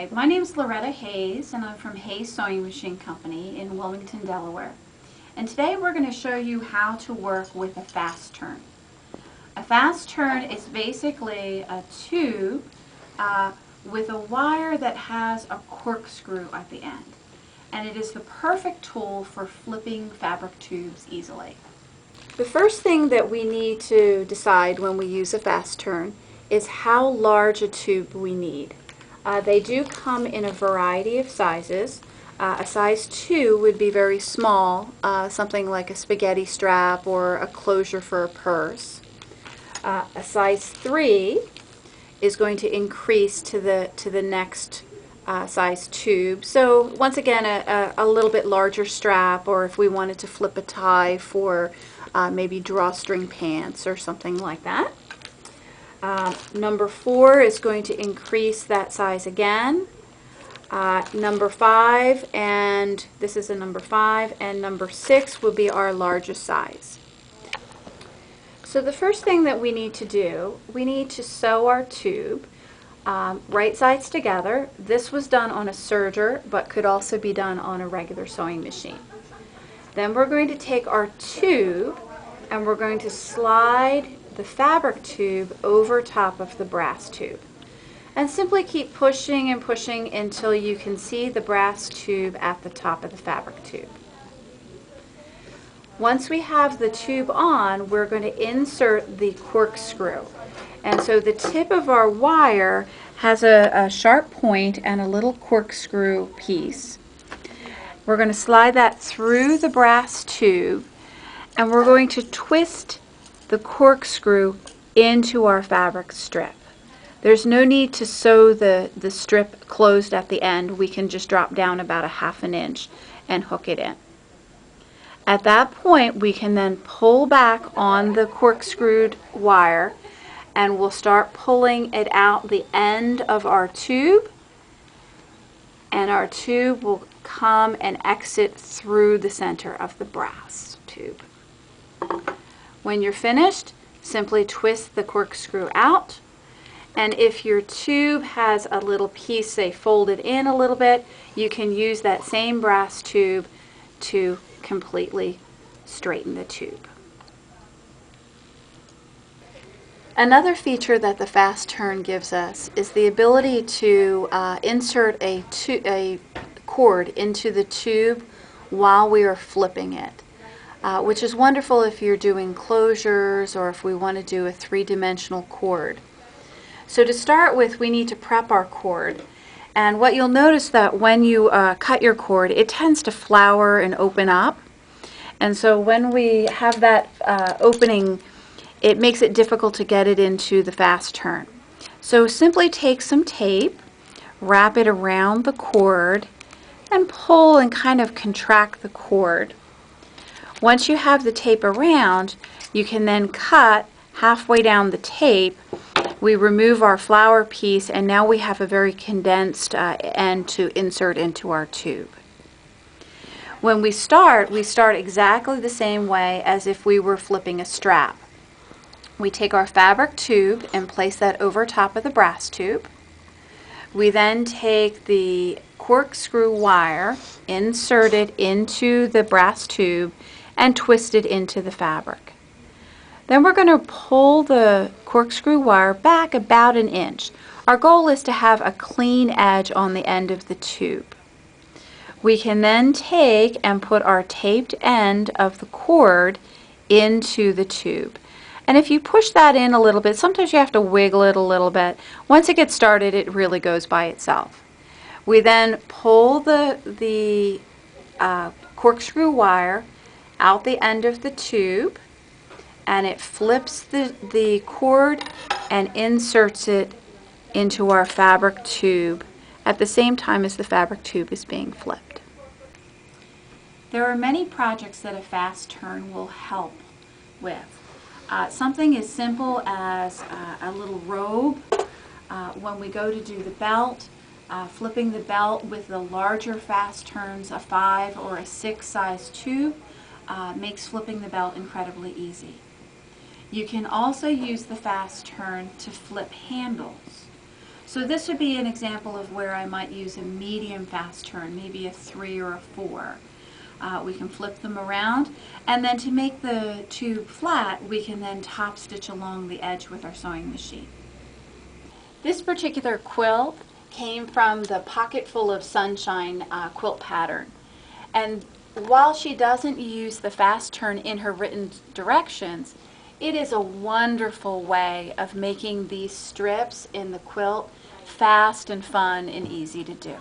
Hi, my name is Loretta Hayes and I'm from Hayes Sewing Machine Company in Wilmington, Delaware. And today we're going to show you how to work with a fast turn. A fast turn is basically a tube with a wire that has a corkscrew at the end. And it is the perfect tool for flipping fabric tubes easily. The first thing that we need to decide when we use a fast turn is how large a tube we need. They do come in a variety of sizes. A size 2 would be very small, something like a spaghetti strap or a closure for a purse. A size 3 is going to increase to the next size tube. So once again, a little bit larger strap, or if we wanted to flip a tie for maybe drawstring pants or something like that. Number 4 is going to increase that size again. Number 5, and this is a number 5, and number 6 will be our largest size. So the first thing that we need to do, we need to sew our tube right sides together. This was done on a serger, but could also be done on a regular sewing machine. Then we're going to take our tube and we're going to slide the fabric tube over top of the brass tube. And simply keep pushing and pushing until you can see the brass tube at the top of the fabric tube. Once we have the tube on, we're going to insert the corkscrew. And so the tip of our wire has a sharp point and a little corkscrew piece. We're going to slide that through the brass tube, and we're going to twist the corkscrew into our fabric strip. There's no need to sew the strip closed at the end. We can just drop down about ½ inch and hook it in. At that point, we can then pull back on the corkscrewed wire and we'll start pulling it out the end of our tube, and our tube will come and exit through the center of the brass tube. When you're finished, simply twist the corkscrew out, and if your tube has a little piece, say, folded in a little bit, you can use that same brass tube to completely straighten the tube. Another feature that the fast turn gives us is the ability to insert a cord into the tube while we are flipping it, which is wonderful if you're doing closures or if we want to do a 3-dimensional cord. So to start with, we need to prep our cord. And what you'll notice that when you cut your cord, it tends to flower and open up. And so when we have that opening, it makes it difficult to get it into the fast turn. So simply take some tape, wrap it around the cord, and pull and kind of contract the cord. Once you have the tape around, you can then cut halfway down the tape. We remove our flower piece, and now we have a very condensed end to insert into our tube. When we start exactly the same way as if we were flipping a strap. We take our fabric tube and place that over top of the brass tube. We then take the corkscrew wire, insert it into the brass tube, and twist it into the fabric. Then we're going to pull the corkscrew wire back about 1 inch. Our goal is to have a clean edge on the end of the tube. We can then take and put our taped end of the cord into the tube. And if you push that in a little bit, sometimes you have to wiggle it a little bit. Once it gets started, it really goes by itself. We then pull the corkscrew wire out the end of the tube, and it flips the cord and inserts it into our fabric tube at the same time as the fabric tube is being flipped. There are many projects that a fast turn will help with. Something as simple as a little robe. When we go to do the belt, flipping the belt with the larger fast turns, a 5 or a 6 size tube, makes flipping the belt incredibly easy. You can also use the fast turn to flip handles. So this would be an example of where I might use a medium fast turn, maybe a 3 or a 4. We can flip them around, and then to make the tube flat, we can then top stitch along the edge with our sewing machine. This particular quilt came from the Pocket Full of Sunshine quilt pattern. And while she doesn't use the fast turn in her written directions, it is a wonderful way of making these strips in the quilt fast and fun and easy to do.